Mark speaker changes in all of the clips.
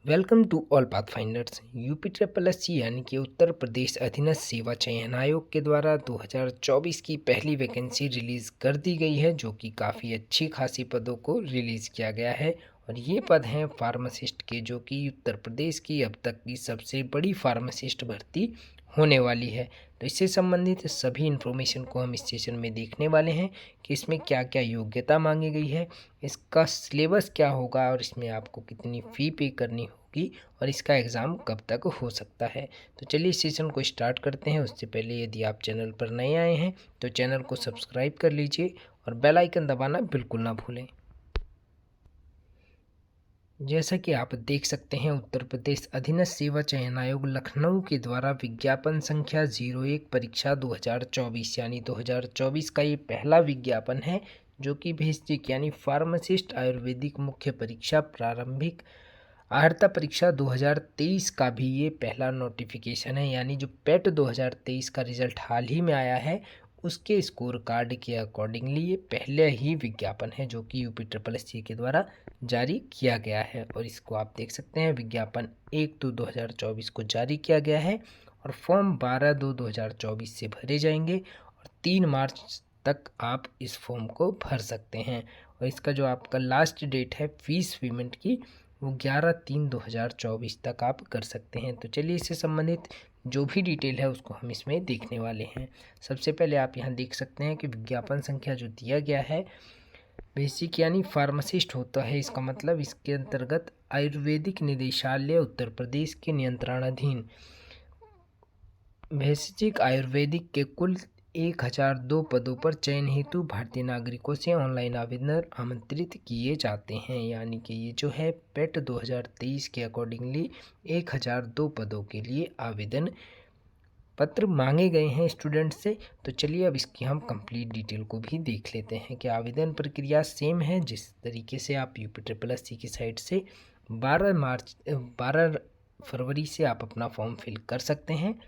Speaker 1: Welcome to all pathfinders. UP triple S C यानी कि उत्तर प्रदेश अधीनस्थ सेवा चयन आयोग के द्वारा 2024 की पहली वैकेंसी रिलीज़ कर दी गई है, जो कि काफ़ी अच्छी खासी पदों को रिलीज़ किया गया है। और ये पद हैं फार्मासिस्ट के, जो कि उत्तर प्रदेश की अब तक की सबसे बड़ी फार्मासिस्ट भर्ती होने वाली है। तो इससे संबंधित सभी इन्फॉर्मेशन को हम इस सेशन में देखने वाले हैं कि इसमें क्या क्या योग्यता मांगी गई है, इसका सिलेबस क्या होगा और इसमें आपको कितनी फ़ी पे करनी होगी और इसका एग्ज़ाम कब तक हो सकता है। तो चलिए इस सेशन को स्टार्ट करते हैं। उससे पहले यदि आप चैनल पर नए आए हैं तो चैनल को सब्सक्राइब कर लीजिए और बेल आइकन दबाना बिल्कुल ना भूलें। जैसा कि आप देख सकते हैं, उत्तर प्रदेश अधीनस्थ सेवा चयन आयोग लखनऊ के द्वारा विज्ञापन संख्या 01 परीक्षा 2024 यानी 2024 का ये पहला विज्ञापन है, जो कि बेसिक यानी फार्मासिस्ट आयुर्वेदिक मुख्य परीक्षा प्रारंभिक अर्हता परीक्षा 2023 का भी ये पहला नोटिफिकेशन है। यानी जो पेट 2023 का रिजल्ट हाल ही में आया है, उसके स्कोर कार्ड के अकॉर्डिंगली ये पहले ही विज्ञापन है, जो कि यूपी ट्रिपल एस सी के द्वारा जारी किया गया है। और इसको आप देख सकते हैं, विज्ञापन 1/2/2024 को जारी किया गया है और फॉर्म 12/2/2024 से भरे जाएंगे और 3 मार्च तक आप इस फॉर्म को भर सकते हैं। और इसका जो आपका लास्ट डेट है फीस पेमेंट की, वो 11/3/2024 तक आप कर सकते हैं। तो चलिए इससे संबंधित जो भी डिटेल है उसको हम इसमें देखने वाले हैं। सबसे पहले आप यहाँ देख सकते हैं कि विज्ञापन संख्या जो दिया गया है, बेसिक यानी फार्मासिस्ट होता है। इसका मतलब इसके अंतर्गत आयुर्वेदिक निदेशालय उत्तर प्रदेश के नियंत्रणाधीन बेसिक आयुर्वेदिक के कुल 1002 पदों पर चयन हेतु भारतीय नागरिकों से ऑनलाइन आवेदन आमंत्रित किए जाते हैं। यानी कि ये जो है पेट 2023 के अकॉर्डिंगली 1002 पदों के लिए आवेदन पत्र मांगे गए हैं स्टूडेंट से। तो चलिए अब इसकी हम कंप्लीट डिटेल को भी देख लेते हैं कि आवेदन प्रक्रिया सेम है जिस तरीके से आप यूपी ट्रिपल एस सी की साइट से 12 फरवरी से आप अपना फॉर्म फिल कर सकते हैं।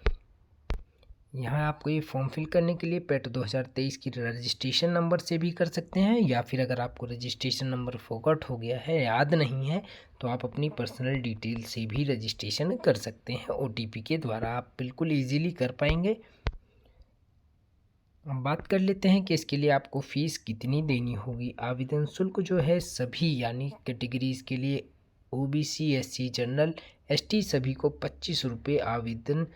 Speaker 1: यहाँ आपको ये फॉर्म फिल करने के लिए पेट 2023 की रजिस्ट्रेशन नंबर से भी कर सकते हैं, या फिर अगर आपको रजिस्ट्रेशन नंबर फोकट हो गया है, याद नहीं है, तो आप अपनी पर्सनल डिटेल से भी रजिस्ट्रेशन कर सकते हैं। OTP के द्वारा आप बिल्कुल इजीली कर पाएंगे। अब बात कर लेते हैं कि इसके लिए आपको फ़ीस कितनी देनी होगी। आवेदन शुल्क जो है सभी यानी कैटेगरीज़ के लिए OBC SC जनरल ST सभी को 25 रुपये आवेदन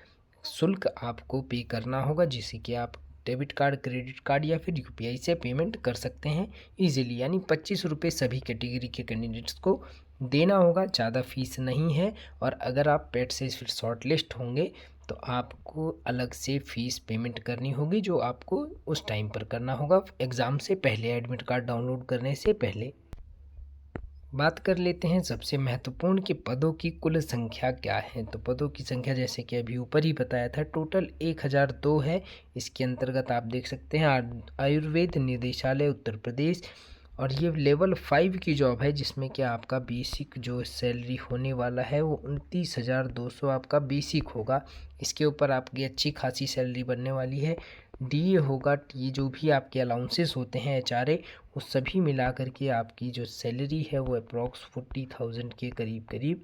Speaker 1: शुल्क आपको पे करना होगा, जिसे कि आप डेबिट कार्ड, क्रेडिट कार्ड या फिर UPI से पेमेंट कर सकते हैं इजीली। यानी 25 रुपये सभी कैटेगरी के कैंडिडेट्स को देना होगा, ज़्यादा फीस नहीं है। और अगर आप पेट से फिर शॉर्ट लिस्ट होंगे तो आपको अलग से फ़ीस पेमेंट करनी होगी, जो आपको उस टाइम पर करना होगा एग्ज़ाम से पहले, एडमिट कार्ड डाउनलोड करने से पहले। बात कर लेते हैं सबसे महत्वपूर्ण कि पदों की कुल संख्या क्या है। तो पदों की संख्या जैसे कि अभी ऊपर ही बताया था, टोटल 1002 है। इसके अंतर्गत आप देख सकते हैं आयुर्वेद निदेशालय उत्तर प्रदेश, और ये लेवल 5 की जॉब है, जिसमें कि आपका बेसिक जो सैलरी होने वाला है वो 29,200 आपका बेसिक होगा। इसके ऊपर आपकी अच्छी खासी सैलरी बनने वाली है। DA होगा, ये जो भी आपके अलाउंसेस होते हैं HRA, वो सभी मिला करके आपकी जो सैलरी है वो अप्रॉक्स 40,000 के करीब करीब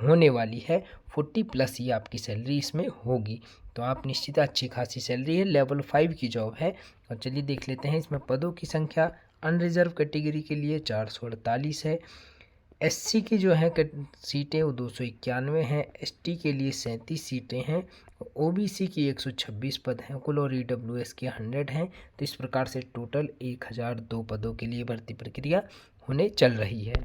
Speaker 1: होने वाली है। 40+ ही आपकी सैलरी इसमें होगी। तो आप निश्चित अच्छी खासी सैलरी है, लेवल 5 की जॉब है। और चलिए देख लेते हैं इसमें पदों की संख्या। अनरिजर्व कैटेगरी के लिए 448 है। SC की जो है सीटें वो 291 हैं। ST के लिए 37 सीटें हैं। OBC की 126 पद हैं कुल, और EWS के 100 हैं। तो इस प्रकार से टोटल 1002 पदों के लिए भर्ती प्रक्रिया होने चल रही है।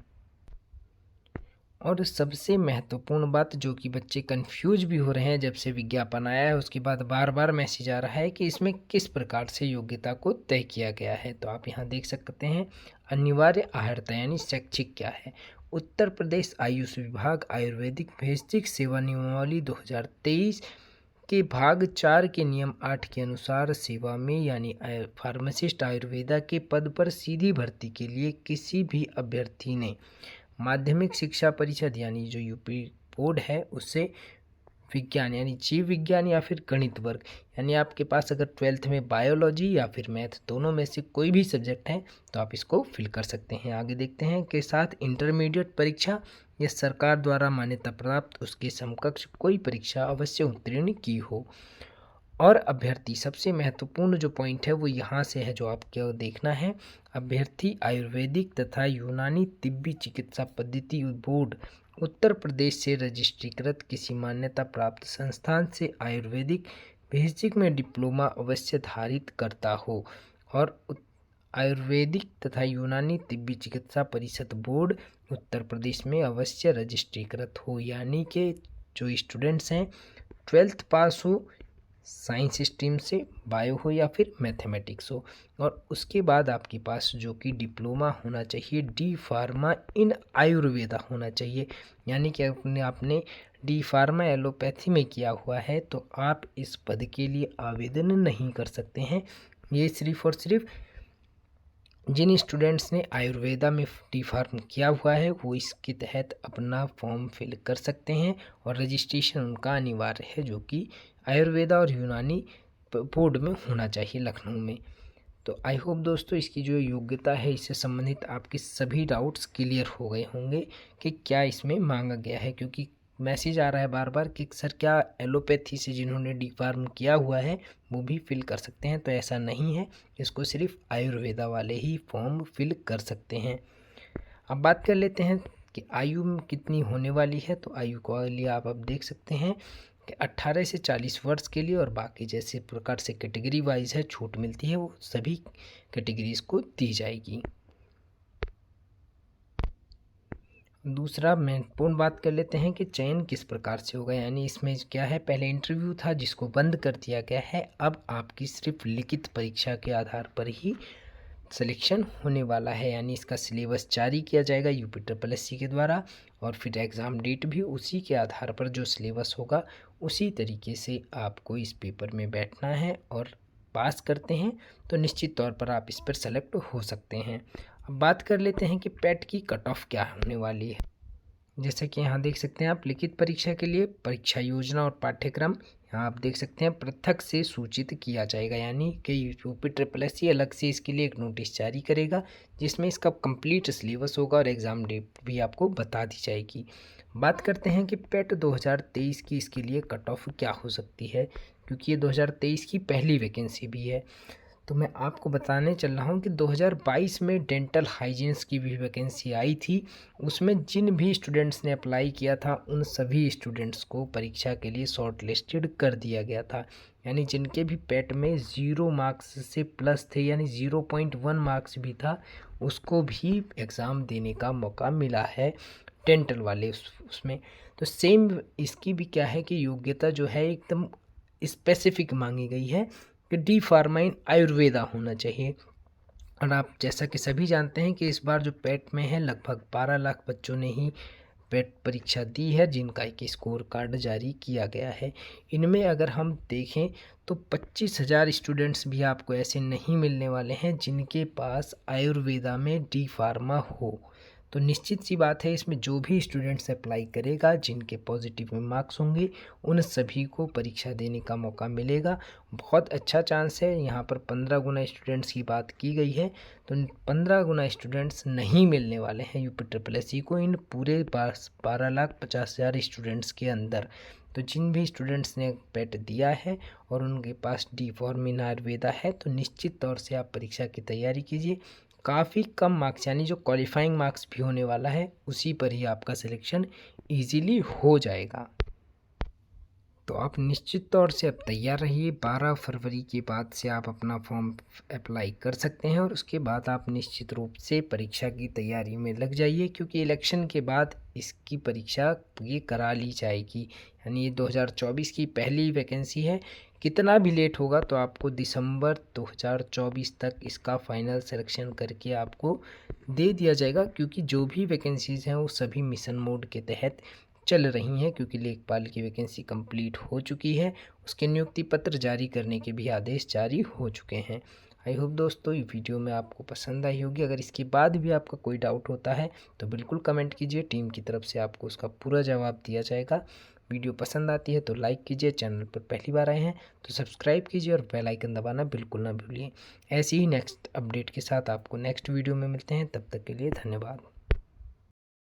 Speaker 1: और सबसे महत्वपूर्ण बात, जो कि बच्चे कंफ्यूज भी हो रहे हैं जब से विज्ञापन आया है, उसके बाद बार बार मैसेज आ रहा है कि इसमें किस प्रकार से योग्यता को तय किया गया है। तो आप यहाँ देख सकते हैं अनिवार्य अर्हता यानी शैक्षिक क्या है। उत्तर प्रदेश आयुष विभाग आयुर्वेदिक बेसिक सेवा नियमावली 2023 के भाग 4 के नियम 8 के अनुसार सेवा में यानी फार्मासिस्ट आयुर्वेदा के पद पर सीधी भर्ती के लिए किसी भी अभ्यर्थी ने माध्यमिक शिक्षा परिषद यानी जो यूपी बोर्ड है उससे विज्ञान यानी जीव विज्ञान या फिर गणित वर्ग, यानी आपके पास अगर 12th में बायोलॉजी या फिर मैथ दोनों में से कोई भी सब्जेक्ट है तो आप इसको फिल कर सकते हैं। आगे देखते हैं कि साथ इंटरमीडिएट परीक्षा या सरकार द्वारा मान्यता प्राप्त उसके समकक्ष कोई परीक्षा अवश्य उत्तीर्ण की हो। और अभ्यर्थी, सबसे महत्वपूर्ण जो पॉइंट है वो यहाँ से है जो आपको देखना है। अभ्यर्थी आयुर्वेदिक तथा यूनानी तिब्बी चिकित्सा पद्धति बोर्ड उत्तर प्रदेश से रजिस्ट्रीकृत किसी मान्यता प्राप्त संस्थान से आयुर्वेदिक बेसिक में डिप्लोमा अवश्य धारित करता हो और आयुर्वेदिक तथा यूनानी तिब्बी चिकित्सा परिषद बोर्ड उत्तर प्रदेश में अवश्य रजिस्ट्रीकृत हो। यानी कि जो स्टूडेंट्स हैं 12th पास हो, साइंस स्ट्रीम से, बायो हो या फिर मैथमेटिक्स हो, और उसके बाद आपके पास जो कि डिप्लोमा होना चाहिए डी फार्मा इन आयुर्वेदा होना चाहिए। यानी कि आपने डी फार्मा एलोपैथी में किया हुआ है तो आप इस पद के लिए आवेदन नहीं कर सकते हैं। ये सिर्फ और सिर्फ जिन स्टूडेंट्स ने आयुर्वेदा में डी फार्म किया हुआ है वो इसके तहत अपना फॉर्म फिल कर सकते हैं और रजिस्ट्रेशन उनका अनिवार्य है, जो कि आयुर्वेदा और यूनानी बोर्ड में होना चाहिए लखनऊ में। तो आई होप दोस्तों इसकी जो योग्यता है इससे संबंधित आपके सभी डाउट्स क्लियर हो गए होंगे कि क्या इसमें मांगा गया है, क्योंकि मैसेज आ रहा है बार बार कि सर क्या एलोपैथी से जिन्होंने डी फार्म किया हुआ है वो भी फिल कर सकते हैं। तो ऐसा नहीं है, इसको सिर्फ आयुर्वेदा वाले ही फॉर्म फिल कर सकते हैं। अब बात कर लेते हैं कि आयु कितनी होने वाली है। तो आयु को लिए आप अब देख सकते हैं कि 18 से 40 वर्ष के लिए, और बाकी जैसे प्रकार से कैटेगरी वाइज है छूट मिलती है वो सभी कैटेगरीज को दी जाएगी। दूसरा महत्वपूर्ण बात कर लेते हैं कि चयन किस प्रकार से होगा। यानी इसमें क्या है, पहले इंटरव्यू था जिसको बंद कर दिया गया है, अब आपकी सिर्फ लिखित परीक्षा के आधार पर ही सिलेक्शन होने वाला है। यानी इसका सिलेबस जारी किया जाएगा UPSSC के द्वारा और फिर एग्ज़ाम डेट भी उसी के आधार पर जो सिलेबस होगा उसी तरीके से आपको इस पेपर में बैठना है, और पास करते हैं तो निश्चित तौर पर आप इस पर सेलेक्ट हो सकते हैं। अब बात कर लेते हैं कि पेट की कट ऑफ क्या होने वाली है। जैसे कि यहाँ देख सकते हैं आप, लिखित परीक्षा के लिए परीक्षा योजना और पाठ्यक्रम यहाँ आप देख सकते हैं पृथक से सूचित किया जाएगा। यानी कि UPSSC अलग से इसके लिए एक नोटिस जारी करेगा जिसमें इसका कंप्लीट सिलेबस होगा और एग्ज़ाम डेट भी आपको बता दी जाएगी। बात करते हैं कि पेट 2023 की इसके लिए कट ऑफ क्या हो सकती है, क्योंकि ये 2023 की पहली वैकेंसी भी है। तो मैं आपको बताने चल रहा हूँ कि 2022 में डेंटल हाइजीन्स की भी वैकेंसी आई थी। उसमें जिन भी स्टूडेंट्स ने अप्लाई किया था उन सभी स्टूडेंट्स को परीक्षा के लिए शॉर्ट लिस्टेड कर दिया गया था। यानी जिनके भी पेट में 0 मार्क्स से प्लस थे, यानी 0.1 मार्क्स भी था, उसको भी एग्ज़ाम देने का मौका मिला है डेंटल वाले उसमें। तो सेम इसकी भी क्या है कि योग्यता जो है एकदम स्पेसिफिक मांगी गई है कि डी फार्मा इन आयुर्वेदा होना चाहिए। और आप जैसा कि सभी जानते हैं कि इस बार जो पेट में है लगभग 12 लाख बच्चों ने ही पेट परीक्षा दी है, जिनका एक स्कोर कार्ड जारी किया गया है। इनमें अगर हम देखें तो 25,000 स्टूडेंट्स भी आपको ऐसे नहीं मिलने वाले हैं जिनके पास आयुर्वेदा में डी फार्मा हो। तो निश्चित सी बात है इसमें जो भी स्टूडेंट्स अप्लाई करेगा जिनके पॉजिटिव में मार्क्स होंगे उन सभी को परीक्षा देने का मौका मिलेगा। बहुत अच्छा चांस है। यहाँ पर 15 गुना स्टूडेंट्स की बात की गई है, तो 15 गुना स्टूडेंट्स नहीं मिलने वाले हैं UPSSC को इन पूरे 12,50,000 स्टूडेंट्स के अंदर। तो जिन भी स्टूडेंट्स ने पेट दिया है और उनके पास डी फार्मा इन आयुर्वेदा है तो निश्चित तौर से आप परीक्षा की तैयारी कीजिए। काफ़ी कम मार्क्स यानी जो क्वालिफाइंग मार्क्स भी होने वाला है उसी पर ही आपका सिलेक्शन इजीली हो जाएगा। तो आप निश्चित तौर से अब तैयार रहिए। 12 फरवरी के बाद से आप अपना फॉर्म अप्लाई कर सकते हैं और उसके बाद आप निश्चित रूप से परीक्षा की तैयारी में लग जाइए, क्योंकि इलेक्शन के बाद इसकी परीक्षा ये करा ली जाएगी। यानी ये 2024 की पहली वैकेंसी है। कितना भी लेट होगा तो आपको दिसंबर 2024 तक इसका फाइनल सिलेक्शन करके आपको दे दिया जाएगा, क्योंकि जो भी वैकेंसीज़ हैं वो सभी मिशन मोड के तहत चल रही हैं, क्योंकि लेखपाल की वैकेंसी कंप्लीट हो चुकी है, उसके नियुक्ति पत्र जारी करने के भी आदेश जारी हो चुके हैं। आई होप दोस्तों ये वीडियो में आपको पसंद आई होगी। अगर इसके बाद भी आपका कोई डाउट होता है तो बिल्कुल कमेंट कीजिए, टीम की तरफ से आपको उसका पूरा जवाब दिया जाएगा। वीडियो पसंद आती है तो लाइक कीजिए, चैनल पर पहली बार आए हैं तो सब्सक्राइब कीजिए और बेल आइकन दबाना बिल्कुल ना भूलिए। ऐसी ही नेक्स्ट अपडेट के साथ आपको नेक्स्ट वीडियो में मिलते हैं, तब तक के लिए धन्यवाद।